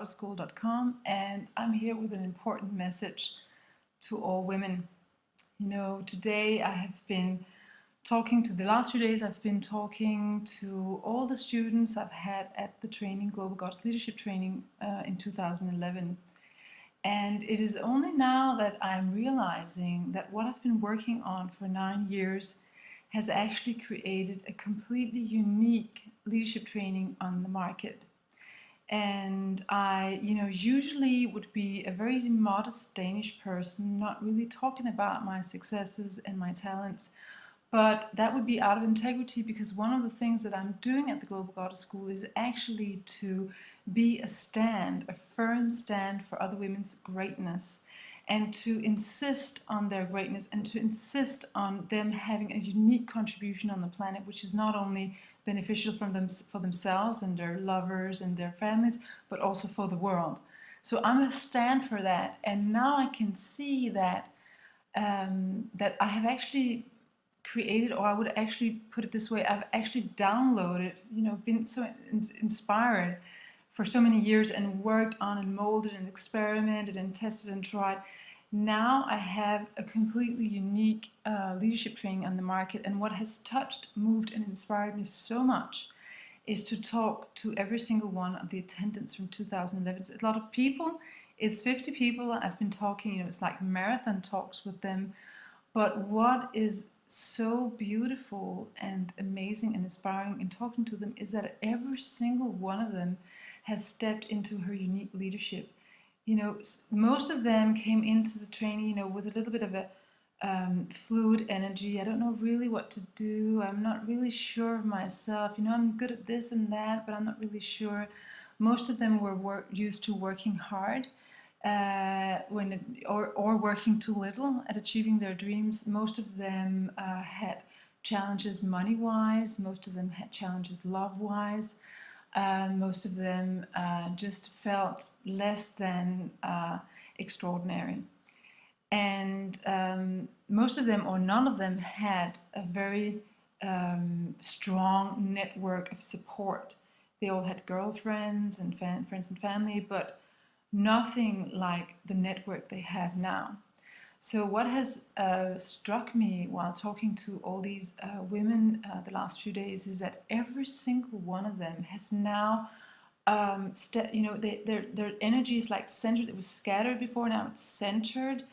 globalgoddessschool.com, and I'm here with an important message to all women. You know, today I have been talking to the last few days, I've been talking to all the students I've had at the training, Global Goddess Leadership Training in 2011. And it is only now that I'm realizing that what I've been working on for 9 years has actually created a completely unique leadership training on the market. And I, usually would be a very modest Danish person, not really talking about my successes and my talents. But that would be out of integrity, because one of the things that I'm doing at the Global Goddess School is actually to be a stand, a firm stand for other women's greatness, and to insist on their greatness and to insist on them having a unique contribution on the planet, which is not only beneficial for themselves and their lovers and their families, but also for the world. So I'm a stand for that, and now I can see that that I have actually created, or I would actually put it this way, I've actually downloaded, been so inspired for so many years and worked on and molded and experimented and tested and tried. Now I have a completely unique leadership training on the market, and what has touched, moved and inspired me so much is to talk to every single one of the attendants from 2011. It's a lot of people, it's 50 people I've been talking, it's like marathon talks with them. But what is so beautiful and amazing and inspiring in talking to them is that every single one of them has stepped into her unique leadership. Most of them came into the training, with a little bit of a fluid energy. I don't know really what to do. I'm not really sure of myself. I'm good at this and that, but I'm not really sure. Most of them were used to working hard or working too little at achieving their dreams. Most of them had challenges money-wise. Most of them had challenges love-wise. Most of them just felt less than extraordinary. And most of them, or none of them, had a very strong network of support. They all had girlfriends and friends and family, but nothing like the network they have now. So what has struck me while talking to all these women the last few days is that every single one of them has now, their energy is like centered. It was scattered before, now it's centered.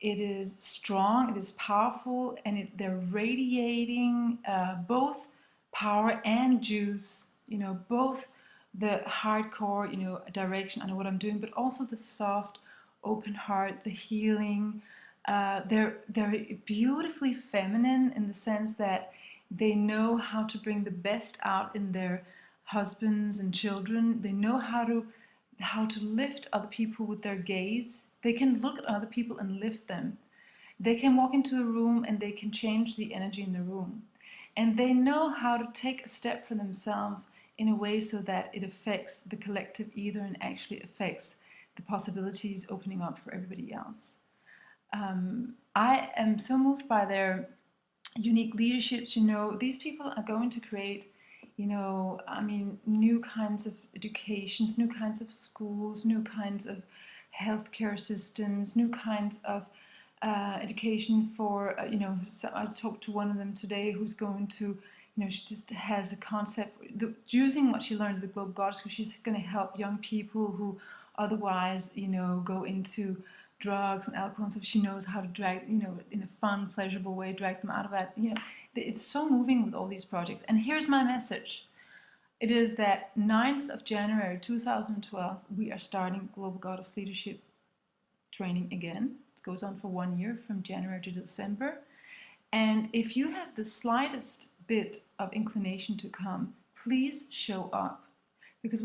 It is strong, it is powerful, and they're radiating both power and juice, both the hardcore, direction, I know what I'm doing, but also the soft, open heart, the healing. They're beautifully feminine in the sense that they know how to bring the best out in their husbands and children. They know how to lift other people with their gaze. They can look at other people and lift them. They can walk into a room and they can change the energy in the room. And they know how to take a step for themselves in a way so that it affects the collective either and actually affects the possibilities opening up for everybody else. I am so moved by their unique leaderships. These people are going to create, new kinds of educations, new kinds of schools, new kinds of healthcare systems, new kinds of education for, so I talked to one of them today who's going to, she just has a concept, using what she learned at the Global Goddess School, she's going to help young people who otherwise, go into drugs and alcohol, and so she knows how to drag, in a fun, pleasurable way, drag them out of that. It's so moving with all these projects. And here's my message. It is that 9th of January 2012, we are starting Global Goddess Leadership Training again. It goes on for 1 year, from January to December. And if you have the slightest bit of inclination to come, please show up. Because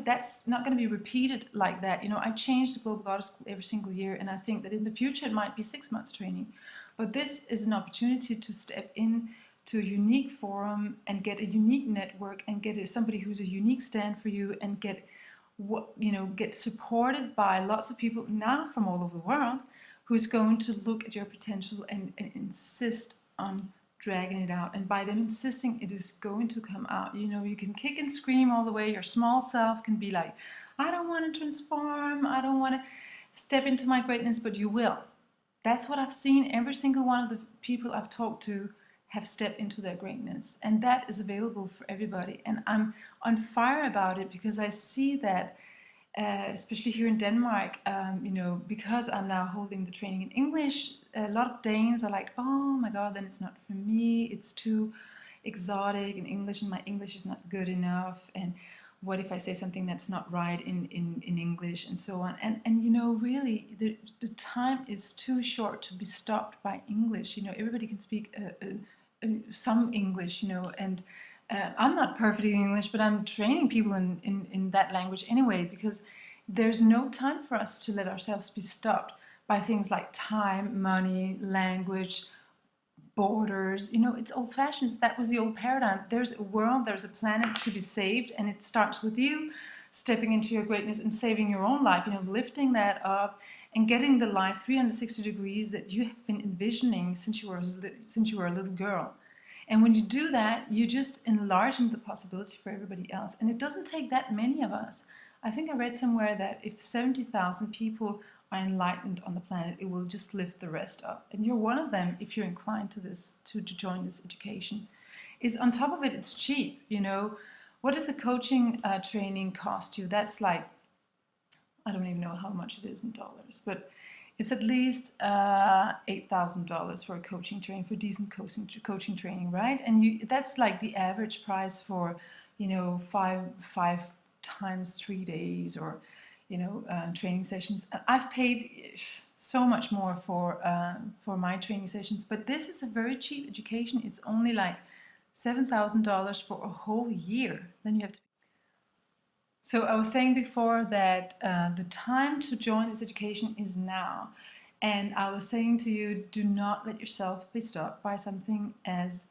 that's not going to be repeated like that. I change the Global Goddess School every single year, and I think that in the future it might be 6 months training. But this is an opportunity to step in to a unique forum and get a unique network and get somebody who's a unique stand for you, and get supported by lots of people now from all over the world who's going to look at your potential and insist on dragging it out. And by them insisting, it is going to come out. You can kick and scream all the way. Your small self can be like, I don't want to transform, I don't want to step into my greatness, but you will. That's what I've seen. Every single one of the people I've talked to have stepped into their greatness, and that is available for everybody. And I'm on fire about it because I see that, especially here in Denmark, because I'm now holding the training in English, a lot of Danes are like, oh my God, then it's not for me. It's too exotic in English, and my English is not good enough. And what if I say something that's not right in English, and so on. And really, the time is too short to be stopped by English. Everybody can speak some English, and I'm not perfect in English, but I'm training people in that language anyway, because there's no time for us to let ourselves be stopped by things like time, money, language, borders. It's old-fashioned. That was the old paradigm. There's a world, there's a planet to be saved, and it starts with you stepping into your greatness and saving your own life, lifting that up and getting the life 360 degrees that you have been envisioning since you were a little girl. And when you do that, you just enlarge the possibility for everybody else. And it doesn't take that many of us. I think I read somewhere that if 70,000 people are enlightened on the planet, it will just lift the rest up. And you're one of them if you're inclined to this, to join this education. It's on top of it, it's cheap. What does a coaching training cost you? That's like, I don't even know how much it is in dollars, but it's at least $8,000 for a coaching training, for decent coaching training, right? And that's like the average price for, five times 3 days, or training sessions. I've paid so much more for my training sessions, but this is a very cheap education. It's only like $7,000 for a whole year. Then you have to. So I was saying before that the time to join this education is now. And I was saying to you, do not let yourself be stopped by something as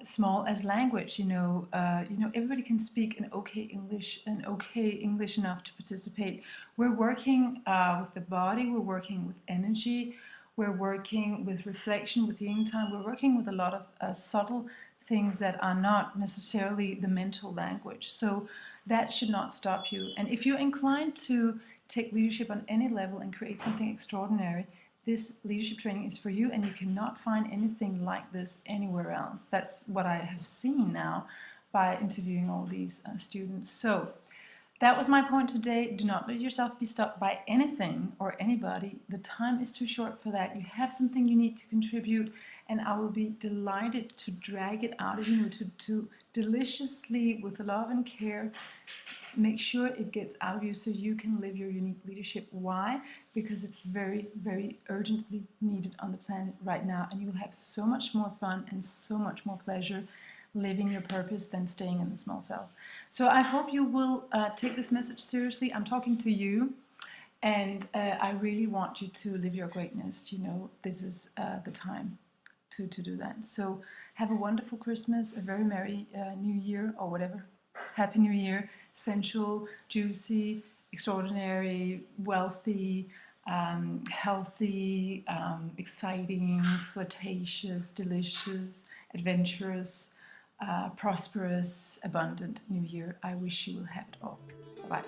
small as language. Everybody can speak an okay English enough to participate. We're working with the body, we're working with energy, we're working with reflection, with yin time, we're working with a lot of subtle things that are not necessarily the mental language. So that should not stop you. And if you're inclined to take leadership on any level and create something extraordinary, this leadership training is for you, and you cannot find anything like this anywhere else. That's what I have seen now by interviewing all these students. So that was my point today. Do not let yourself be stopped by anything or anybody. The time is too short for that. You have something you need to contribute, and I will be delighted to drag it out of you, to deliciously, with love and care, make sure it gets out of you so you can live your unique leadership. Why? Because it's very, very urgently needed on the planet right now, and you will have so much more fun and so much more pleasure living your purpose than staying in the small self. So I hope you will take this message seriously. I'm talking to you, and I really want you to live your greatness. This is the time to do that. So have a wonderful Christmas, a very merry New Year, or whatever. Happy New Year. Sensual, juicy, extraordinary, wealthy, healthy, exciting, flirtatious, delicious, adventurous, prosperous, abundant New Year. I wish you will have it all. Bye-bye.